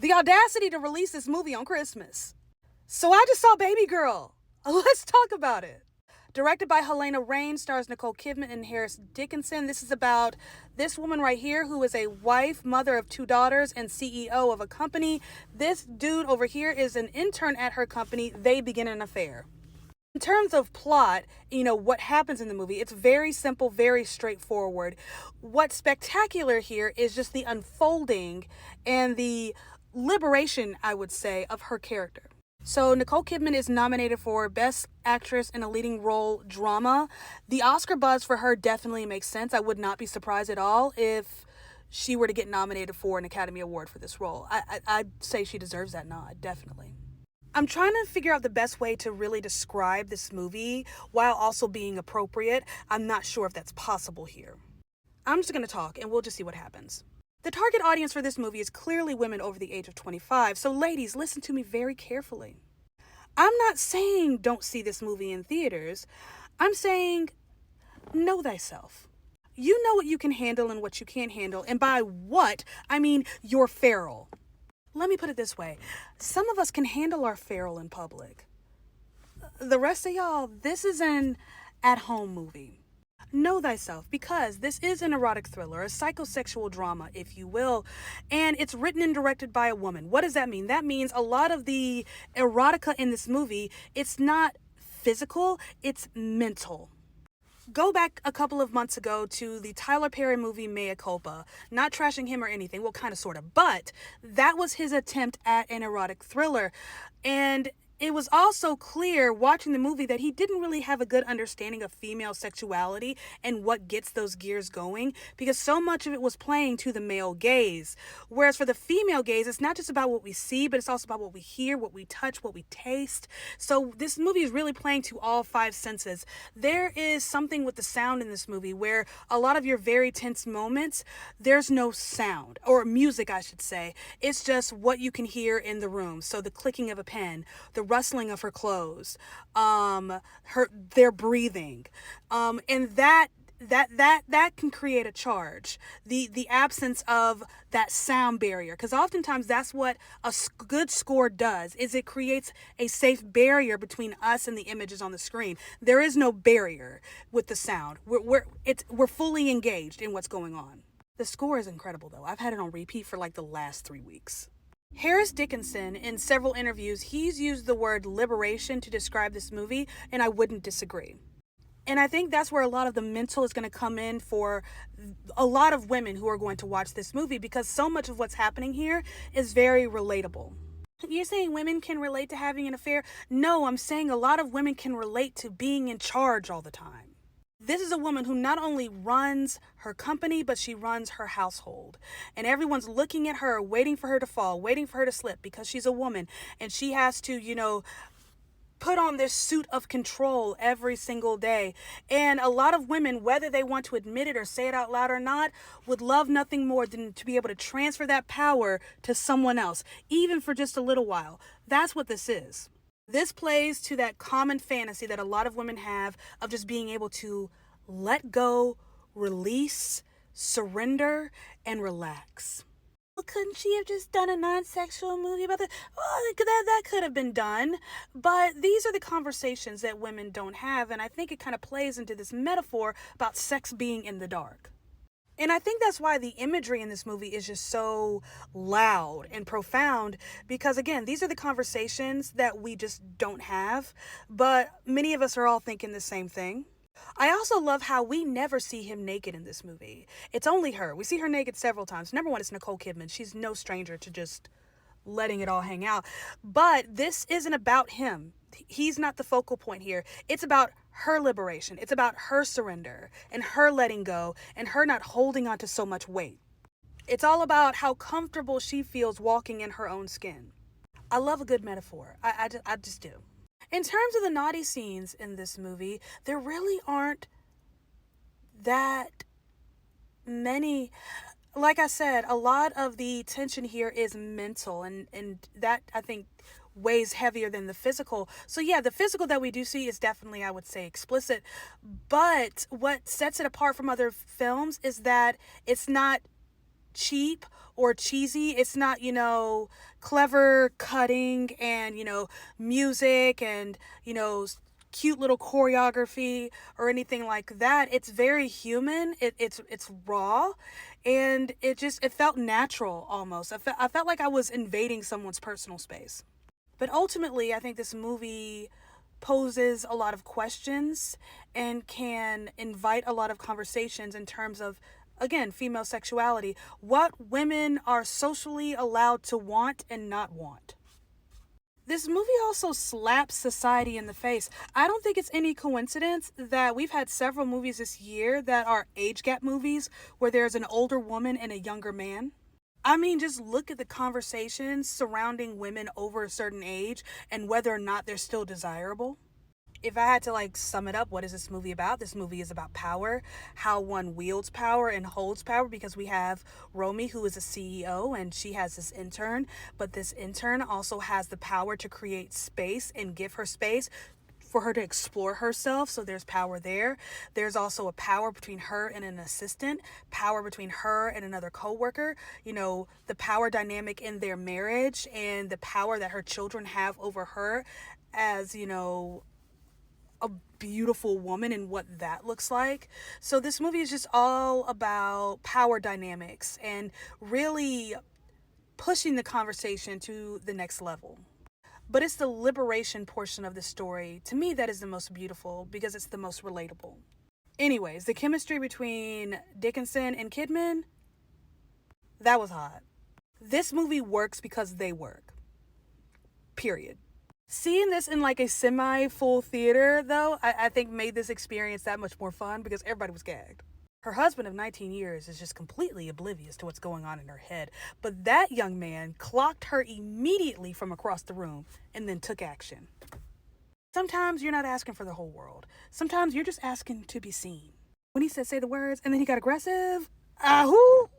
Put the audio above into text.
The audacity to release this movie on Christmas. So I just saw Babygirl. Let's talk about it. Directed by Helena Rain, stars Nicole Kidman and Harris Dickinson. This is about this woman right here who is a wife, mother of 2 daughters, and CEO of a company. This dude over here is an intern at her company. They begin an affair. In terms of plot, what happens in the movie, it's very simple, very straightforward. What's spectacular here is just the unfolding and the liberation, I would say, of her character. So Nicole Kidman is nominated for Best Actress in a Leading Role Drama. The Oscar buzz for her definitely makes sense. I would not be surprised at all if she were to get nominated for an Academy Award for this role. I'd say she deserves that nod, definitely. I'm trying to figure out the best way to really describe this movie while also being appropriate. I'm not sure if that's possible here. I'm just going to talk and we'll just see what happens. The target audience for this movie is clearly women over the age of 25, so ladies, listen to me very carefully. I'm not saying don't see this movie in theaters. I'm saying know thyself. You know what you can handle and what you can't handle, and by what, I mean you're feral. Let me put it this way. Some of us can handle our feral in public. The rest of y'all, this is an at-home movie. Know thyself, because this is an erotic thriller, a psychosexual drama, if you will, and it's written and directed by a woman. What does that mean? That means a lot of the erotica in this movie, it's not physical, it's mental. Go back a couple of months ago to the Tyler Perry movie Mea Culpa. Not trashing him or anything, well, kind of, sort of, but that was his attempt at an erotic thriller. And it was also clear watching the movie that he didn't really have a good understanding of female sexuality and what gets those gears going, because so much of it was playing to the male gaze. Whereas for the female gaze, it's not just about what we see, but it's also about what we hear, what we touch, what we taste. So this movie is really playing to all 5 senses. There is something with the sound in this movie where a lot of your very tense moments, there's no sound, or music, I should say. It's just what you can hear in the room. So the clicking of a pen, the rustling of her clothes, their breathing, and that can create a charge. The absence of that sound barrier, because oftentimes that's what a good score does, is it creates a safe barrier between us and the images on the screen. There is no barrier with the sound. We're fully engaged in what's going on. The score is incredible, though. I've had it on repeat for like the last 3 weeks. Harris Dickinson, in several interviews, he's used the word liberation to describe this movie, and I wouldn't disagree. And I think that's where a lot of the mental is going to come in for a lot of women who are going to watch this movie, because so much of what's happening here is very relatable. You're saying women can relate to having an affair? No, I'm saying a lot of women can relate to being in charge all the time. This is a woman who not only runs her company, but she runs her household. And everyone's looking at her, waiting for her to fall, waiting for her to slip, because she's a woman. And she has to, put on this suit of control every single day. And a lot of women, whether they want to admit it or say it out loud or not, would love nothing more than to be able to transfer that power to someone else, even for just a little while. That's what this is. This plays to that common fantasy that a lot of women have of just being able to let go, release, surrender, and relax. Well, couldn't she have just done a non-sexual movie about that? Oh, that could have been done. But these are the conversations that women don't have, and I think it kind of plays into this metaphor about sex being in the dark. And I think that's why the imagery in this movie is just so loud and profound, because again, these are the conversations that we just don't have, but many of us are all thinking the same thing. I also love how we never see him naked in this movie. It's only her. We see her naked several times. Number one, it's Nicole Kidman. She's no stranger to just letting it all hang out. But this isn't about him. He's not the focal point here. It's about her liberation. It's about her surrender and her letting go and her not holding on to so much weight. It's all about how comfortable she feels walking in her own skin. I love a good metaphor. I just do. In terms of the naughty scenes in this movie, there really aren't that many. Like I said, a lot of the tension here is mental, and that, I think, weighs heavier than the physical. So yeah, the physical that we do see is definitely, I would say, explicit. But what sets it apart from other films is that it's not cheap or cheesy. It's not, clever cutting and, music and, cute little choreography or anything like that. It's very human. It's raw, and it felt natural almost. I felt like I was invading someone's personal space. But ultimately, I think this movie poses a lot of questions and can invite a lot of conversations in terms of, again, female sexuality, what women are socially allowed to want and not want. This movie also slaps society in the face. I don't think it's any coincidence that we've had several movies this year that are age gap movies where there's an older woman and a younger man. I mean, just look at the conversations surrounding women over a certain age and whether or not they're still desirable. If I had to sum it up, what is this movie about? This movie is about power, how one wields power and holds power, because we have Romy, who is a CEO, and she has this intern, but this intern also has the power to create space and give her space for her to explore herself. So there's power there. There's also a power between her and an assistant, power between her and another coworker, the power dynamic in their marriage and the power that her children have over her as, a beautiful woman and what that looks like. So this movie is just all about power dynamics and really pushing the conversation to the next level. But it's the liberation portion of the story, to me, that is the most beautiful because it's the most relatable. Anyways, the chemistry between Dickinson and Kidman, that was hot. This movie works because they work. Period. Seeing this in a semi-full theater, though, I think made this experience that much more fun because everybody was gagged. Her husband of 19 years is just completely oblivious to what's going on in her head, but that young man clocked her immediately from across the room and then took action. Sometimes you're not asking for the whole world. Sometimes you're just asking to be seen. When he said, say the words, and then he got aggressive, ahoo!